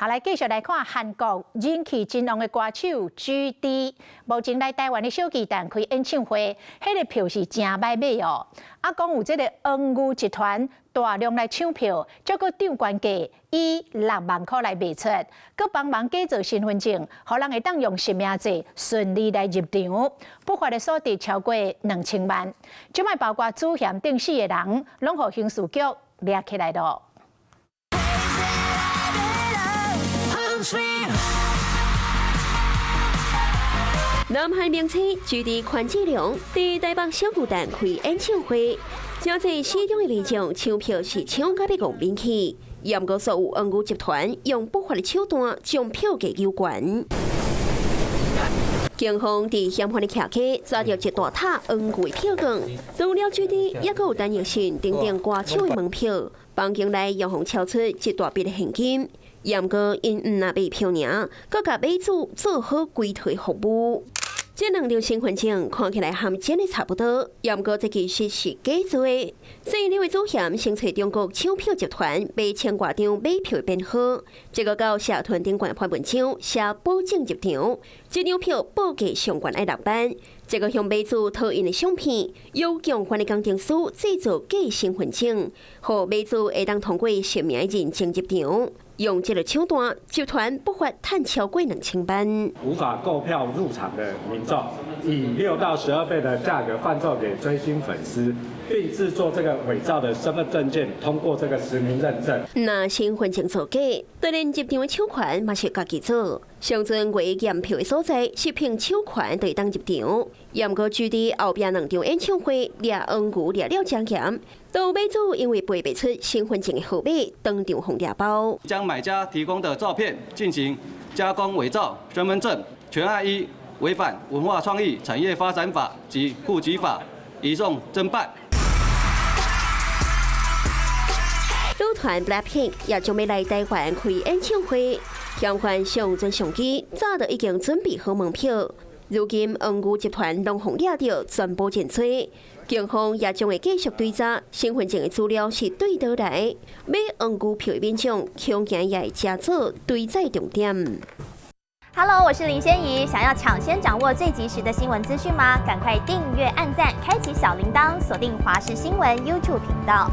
好，来继续来看韩国人气真旺的歌手 GD， 目前来台湾的小巨蛋开演唱会，迄个票是真歹买哦。啊，讲有这个恩牛集团大量来抢票，结果场馆价以6万块来卖出，佮帮忙假造身份证，互人会当用实名制顺利来入场，不法的所得超过2000万。即卖包括主嫌等4个人，拢互刑事局抓起来了。 南韩名星GD宽志良伫台北小巨蛋开演唱会，真侪市中的民众抢票是抢到要讲面去，严过所有恩牛集团用不法的手段将票价有悬。警方伫嫌犯的徛起抓到一大塔恩牛的票根，除了GD，也有陈奕迅等等歌手的门票，房间内用互超出一大笔的现金。 严过因唔拿买票尔，佮甲买主做好柜台服务。这2张身份证看起来和真的差不多，严过这其实是假做的。所以2位主嫌先找中国抢票集团买千多张买票的编号，结果到社团顶悬发文章写保证入场，这张票报价上悬要6万。 结果向买主讨因的相片，由强犯的工程师制造假身份证，互买主会当通过实名认证入场。用这个手段，集团不法赚超过2000万。无法购票入场的民众，以6到12倍的价格贩售给追星粉丝，并制作这个伪造的身份证件，通过这个实名认证。那身份证造假，当然入场的抢款嘛是家己做。 上阵为验票的所在，是凭手款就当入场。严过GD后边2场演唱会，掠恩牛掠了真严。到买主因为背不出身份证的号码，当场互掠包。将买家提供的照片进行加工伪造身份证，全案依违反文化创意产业发展法及户籍法，移送侦办。 女团 BLACKPINK 也准备来台湾开演唱会，相关上阵上机，早就已经准备好门票。如今恩牛集团拢互掠到，全部真罪。警方也将会继续追查身份证的资料是对倒来，买恩牛票的民众恐惊也会加做追查重点。Hello， 我是林仙怡，想要抢先掌握最及时的新闻资讯吗？赶快订阅、按赞、开启小铃铛，锁定华视新闻 YouTube 频道。